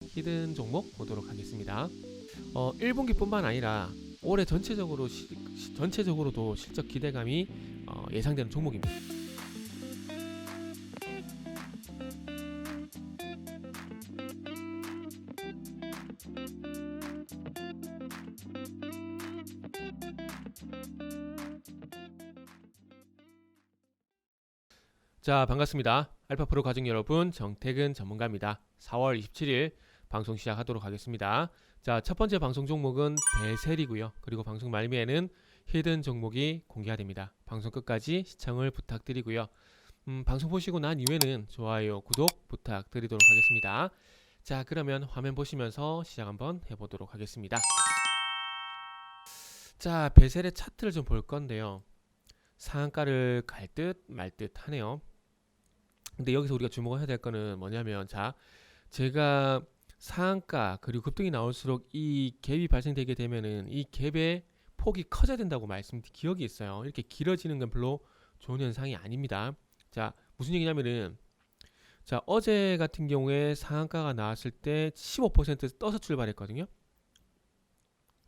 히든 종목 보도록 하겠습니다. 1분기뿐만 아니라 올해 전체적으로도 실적 기대감이 예상되는 종목입니다. 자, 반갑습니다. 알파프로 가족 여러분, 정태근 전문가입니다. 4월 27일 방송 시작하도록 하겠습니다. 자, 첫 번째 방송 종목은 배셀이고요. 그리고 방송 말미에는 히든 종목이 공개가 됩니다. 방송 끝까지 시청을 부탁드리고요. 방송 보시고 난 이후에는 좋아요, 구독 부탁드리도록 하겠습니다. 자, 그러면 화면 보시면서 시작 한번 해보도록 하겠습니다. 자, 배셀의 차트를 좀 볼 건데요. 상한가를 갈 듯 말 듯 하네요. 근데 여기서 우리가 주목해야 될 거는 뭐냐면, 자, 제가 상한가 그리고 급등이 나올수록 이 갭이 발생되게 되면은 이 갭의 폭이 커져야 된다고 말씀드린 기억이 있어요. 이렇게 길어지는 건 별로 좋은 현상이 아닙니다. 자, 무슨 얘기냐면은, 자, 어제 같은 경우에 상한가가 나왔을 때 15% 떠서 출발했거든요.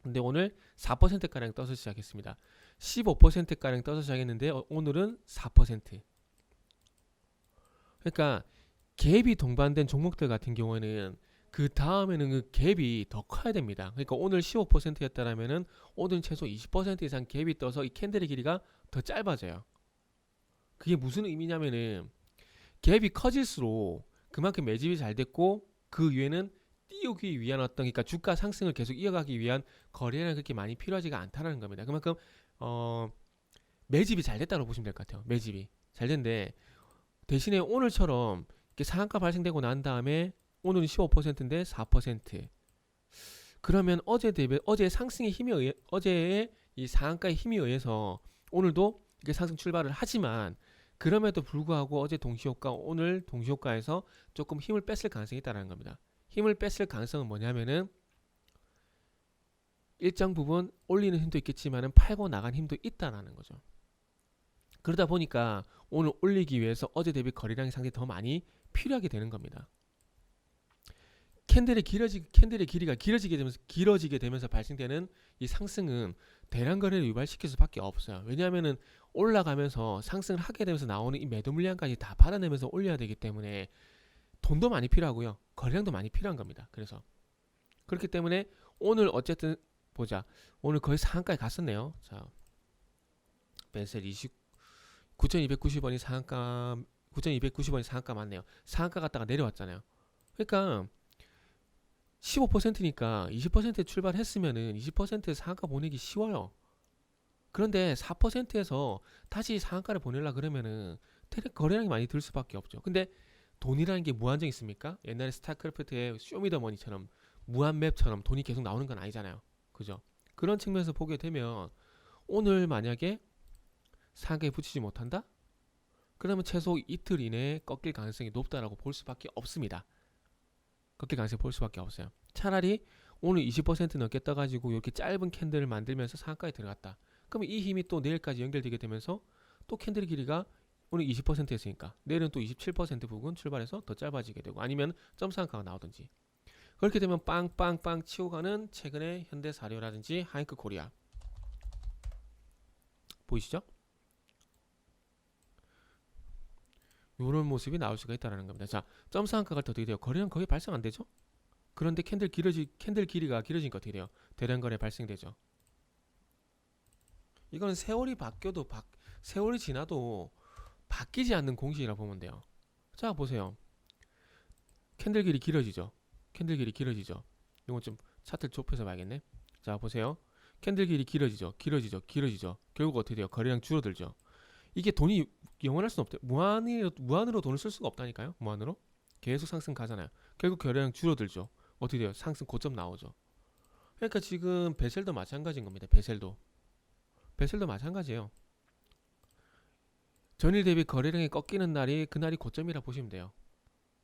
근데 오늘 4%가량 떠서 시작했습니다. 15%가량 떠서 시작했는데 오늘은 4%. 그러니까 갭이 동반된 종목들 같은 경우에는 그 다음에는 그 갭이 더 커야 됩니다. 그러니까 오늘 15%였다라면은 오늘 최소 20% 이상 갭이 떠서 이 캔들의 길이가 더 짧아져요. 그게 무슨 의미냐면은 갭이 커질수록 그만큼 매집이 잘 됐고 그 위에는 띄우기 위한 그러니까 주가 상승을 계속 이어가기 위한 거래량이 그렇게 많이 필요하지가 않다는 겁니다. 그만큼 매집이 잘 됐다고 보시면 될 것 같아요. 매집이 잘 됐는데 대신에 오늘처럼 이렇게 상한가 발생되고 난 다음에 오늘은 15%인데 4%. 그러면 어제의 상승의 힘에 의해 어제의 이 상한가의 힘에 의해서 오늘도 이렇게 상승 출발을 하지만 그럼에도 불구하고 어제 동시효과 오늘 동시효과에서 조금 힘을 뺐을 가능성이 있다는 겁니다. 힘을 뺐을 가능성은 뭐냐면은 일정 부분 올리는 힘도 있겠지만은 팔고 나간 힘도 있다라는 거죠. 그러다 보니까 오늘 올리기 위해서 어제 대비 거래량이 상당히 더 많이 필요하게 되는 겁니다. 캔들의 길이가 길어지게 되면서 발생되는 이 상승은 대량 거래를 유발시킬 수밖에 없어요. 왜냐하면은 올라가면서 상승을 하게 되면서 나오는 이 매도 물량까지 다 받아내면서 올려야 되기 때문에 돈도 많이 필요하고요. 거래량도 많이 필요한 겁니다. 그래서 그렇기 때문에 오늘 어쨌든 보자. 오늘 거의 상한가에 갔었네요. 자, 벤셀 9,290원이 상한가 9,290원이 상한가 맞네요. 상한가 갔다가 내려왔잖아요. 그러니까 15%니까 20% 출발했으면은 20% 상한가 보내기 쉬워요. 그런데 4%에서 다시 상한가를 보내려 그러면은 거래량이 많이 들 수밖에 없죠. 근데 돈이라는 게 무한정 있습니까? 옛날에 스타크래프트의 쇼미더머니처럼 무한맵처럼 돈이 계속 나오는 건 아니잖아요. 그죠? 그런 측면에서 보게 되면 오늘 만약에 상한가에 붙이지 못한다? 그러면 최소 이틀 이내에 꺾일 가능성이 높다라고 볼 수밖에 없습니다. 꺾일 가능성이 볼 수밖에 없어요. 차라리 오늘 20% 넘게 떠가지고 이렇게 짧은 캔들을 만들면서 상한가에 들어갔다. 그러면 이 힘이 또 내일까지 연결되게 되면서 또 캔들의 길이가 오늘 20%였으니까 내일은 또 27% 부근 출발해서 더 짧아지게 되고 아니면 점 상한가가 나오든지 그렇게 되면 빵빵빵 치고 가는 최근의 현대사료라든지 하이크 코리아 보이시죠? 이런 모습이 나올 수가 있다는 겁니다. 자, 점 상한가 갈 때 어떻게 돼요? 거래량 거의 발생 안 되죠? 그런데 캔들 길이가 길어지니까 어떻게 돼요? 대량 거래 발생되죠. 이거는 세월이 지나도 바뀌지 않는 공식이라 보면 돼요. 자, 보세요. 캔들 길이 길어지죠. 캔들 길이 길어지죠. 이건 좀 차트를 좁혀서 봐야겠네. 자, 보세요. 캔들 길이 길어지죠. 결국 어떻게 돼요? 거래량 줄어들죠. 이게 돈이 영원할 수는 없대요. 무한으로 돈을 쓸 수가 없다니까요. 무한으로. 계속 상승 가잖아요. 결국 거래량 줄어들죠. 어떻게 돼요? 상승 고점 나오죠. 그러니까 지금 베셀도 마찬가지인 겁니다. 베셀도 마찬가지예요. 전일 대비 거래량이 꺾이는 날이 그날이 고점이라 보시면 돼요.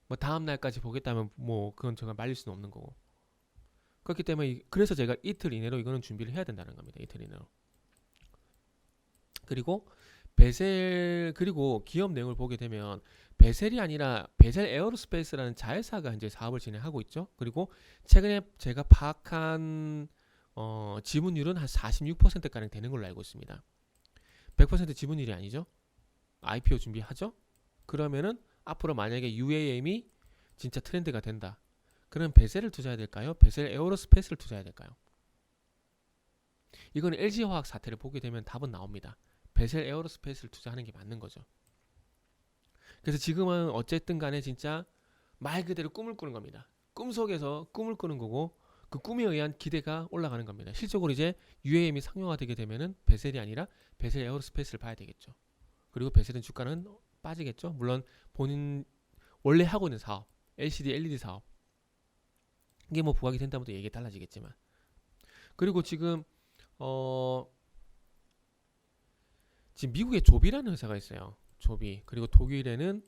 뭐 다음 날까지 보겠다면 뭐 그건 제가 말릴 수는 없는 거고. 그렇기 때문에 그래서 제가 이틀 이내로 이거는 준비를 해야 된다는 겁니다. 이틀 이내로. 그리고 베셀 그리고 기업 내용을 보게 되면 베셀이 아니라 베셀 에어로스페이스라는 자회사가 현재 사업을 진행하고 있죠. 그리고 최근에 제가 파악한 지분율은 한 46%가량 되는 걸로 알고 있습니다. 100% 지분율이 아니죠. IPO 준비하죠. 그러면은 앞으로 만약에 UAM이 진짜 트렌드가 된다. 그럼 베셀을 투자해야 될까요? 베셀 에어로스페이스를 투자해야 될까요? 이건 LG화학 사태를 보게 되면 답은 나옵니다. 베셀 에어로스페이스를 투자하는 게 맞는 거죠. 그래서 지금은 어쨌든 간에 진짜 말 그대로 꿈을 꾸는 겁니다. 꿈속에서 꿈을 꾸는 거고 그 꿈에 의한 기대가 올라가는 겁니다. 실적으로 이제 UAM이 상용화되게 되면은 베셀이 아니라 베셀 에어로스페이스를 봐야 되겠죠. 그리고 베셀은 주가는 빠지겠죠. 물론 본인 원래 하고 있는 사업, LCD, LED 사업 이게 뭐 부각이 된다면 또 얘기 달라지겠지만 그리고 지금 지금 미국에 조비라는 회사가 있어요. 조비. 그리고 독일에는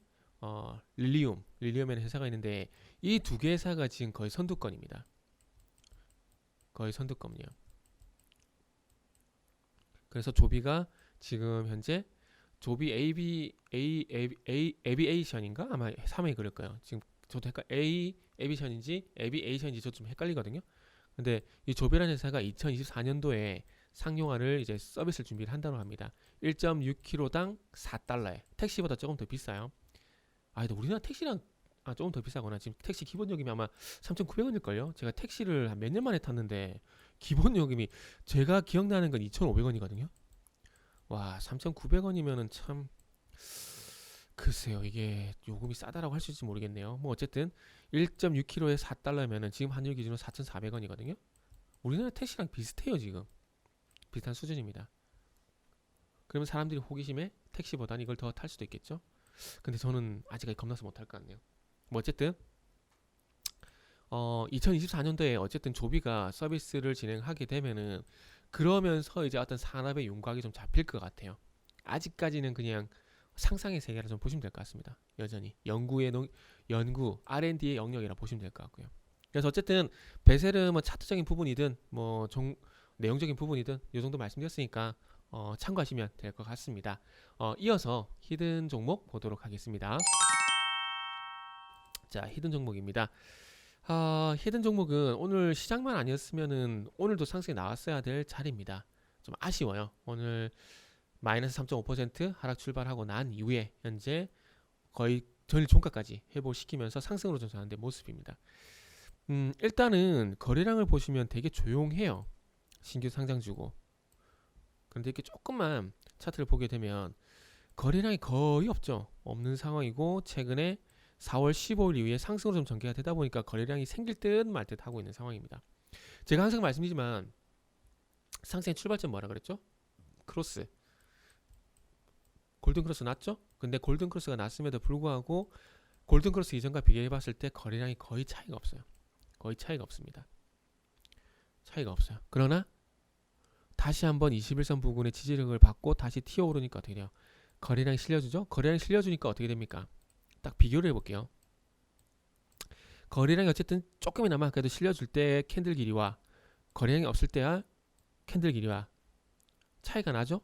릴리움이라는 회사가 있는데 이 두 개 회사가 지금 거의 선두권입니다. 거의 선두권이에요. 그래서 조비가 지금 현재 조비 에비에이션인가 아마 3회 그럴 거예요. 지금 저도 에비션인지 에비에이션인지 저 좀 헷갈리거든요. 근데 이 조비라는 회사가 2024년도에 상용화를 이제 서비스를 준비를 한다고 합니다. 1.6kg당 4달러에 택시보다 조금 더 비싸요. 근데 우리나라 택시랑 조금 더 비싸거나 지금 택시 기본 요금이 아마 3,900원일걸요. 제가 택시를 한 몇 년 만에 탔는데 기본 요금이 제가 기억나는 건 2,500원이거든요. 와, 3,900원이면은 참 글쎄요. 이게 요금이 싸다라고 할 수 있을지 모르겠네요. 뭐 어쨌든 1.6kg에 4달러면은 지금 환율 기준으로 4,400원이거든요. 우리나라 택시랑 비슷해요, 지금. 비슷한 수준입니다. 그러면 사람들이 호기심에 택시보다는 이걸 더 탈 수도 있겠죠. 근데 저는 아직까지 겁나서 못 탈 것 같네요. 뭐 어쨌든 2024년도에 어쨌든 조비가 서비스를 진행하게 되면은 그러면서 이제 어떤 산업의 윤곽이 좀 잡힐 것 같아요. 아직까지는 그냥 상상의 세계라 좀 보시면 될 것 같습니다. 여전히 연구 R&D의 영역이라 보시면 될 것 같고요. 그래서 어쨌든 베셀은 뭐 차트적인 부분이든 뭐 내용적인 부분이든 이 정도 말씀드렸으니까 참고하시면 될 것 같습니다. 이어서 히든 종목 보도록 하겠습니다. 자, 히든 종목입니다. 히든 종목은 오늘 시장만 아니었으면은 오늘도 상승이 나왔어야 될 자리입니다. 좀 아쉬워요. 오늘 마이너스 3.5% 하락 출발하고 난 이후에 현재 거의 전일 종가까지 회복시키면서 상승으로 전환된 모습입니다. 일단은 거래량을 보시면 되게 조용해요. 신규 상장주고. 그런데 이렇게 조금만 차트를 보게 되면 거래량이 거의 없죠. 없는 상황이고 최근에 4월 15일 이후에 상승으로 좀 전개가 되다 보니까 거래량이 생길 듯 말 듯 하고 있는 상황입니다. 제가 항상 말씀드리지만 상승의 출발점 뭐라 그랬죠? 크로스. 골든크로스 났죠? 근데 골든크로스가 났음에도 불구하고 골든크로스 이전과 비교해봤을 때 거래량이 거의 차이가 없어요. 거의 차이가 없습니다. 차이가 없어요. 그러나 다시 한번 21선 부근의 지지력을 받고 다시 튀어오르니까 어떻게 돼요? 거래량이 실려주죠? 거래량이 실려주니까 어떻게 됩니까? 딱 비교를 해볼게요. 거래량이 어쨌든 조금이나마 그래도 실려줄 때 캔들 길이와 거래량이 없을 때야 캔들 길이와 차이가 나죠?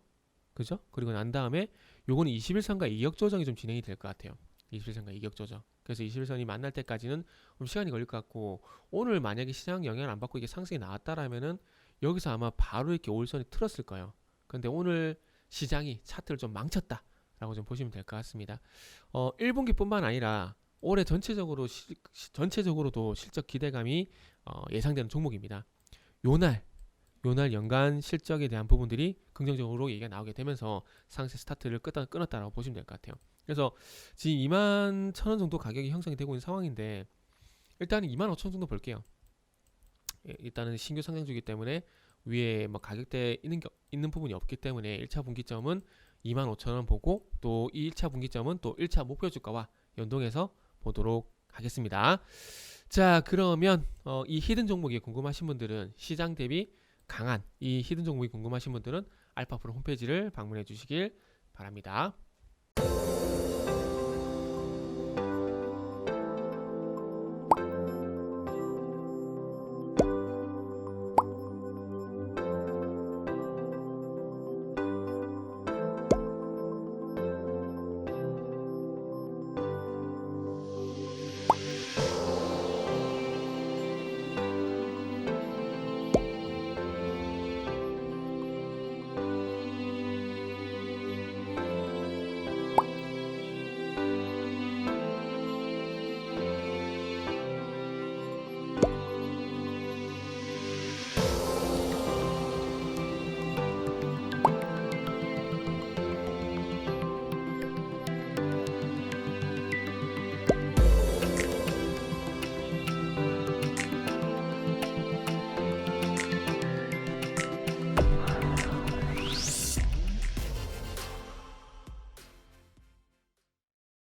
그죠? 그리고 난 다음에 요거는 21선과 이격 조정이 좀 진행이 될 것 같아요. 21선과 이격 조정. 그래서 21선이 만날 때까지는 좀 시간이 걸릴 것 같고 오늘 만약에 시장 영향을 안 받고 이게 상승이 나왔다라면은 여기서 아마 바로 이렇게 올선이 틀었을 거예요. 근데 오늘 시장이 차트를 좀 망쳤다라고 좀 보시면 될 것 같습니다. 1분기뿐만 아니라 올해 전체적으로도 실적 기대감이 예상되는 종목입니다. 요날 연간 실적에 대한 부분들이 긍정적으로 얘기가 나오게 되면서 상세 스타트를 끊었다라고 보시면 될 것 같아요. 그래서 지금 21,000원 정도 가격이 형성이 되고 있는 상황인데 일단은 25,000원 정도 볼게요. 일단은 신규 상장주기 때문에 위에 뭐 가격대 있는 부분이 없기 때문에 1차 분기점은 25,000원 보고 또 이 1차 분기점은 또 1차 목표 주가와 연동해서 보도록 하겠습니다. 자, 그러면 이 히든 종목이 궁금하신 분들은 시장 대비 강한 이 히든 종목이 궁금하신 분들은 알파프로 홈페이지를 방문해 주시길 바랍니다.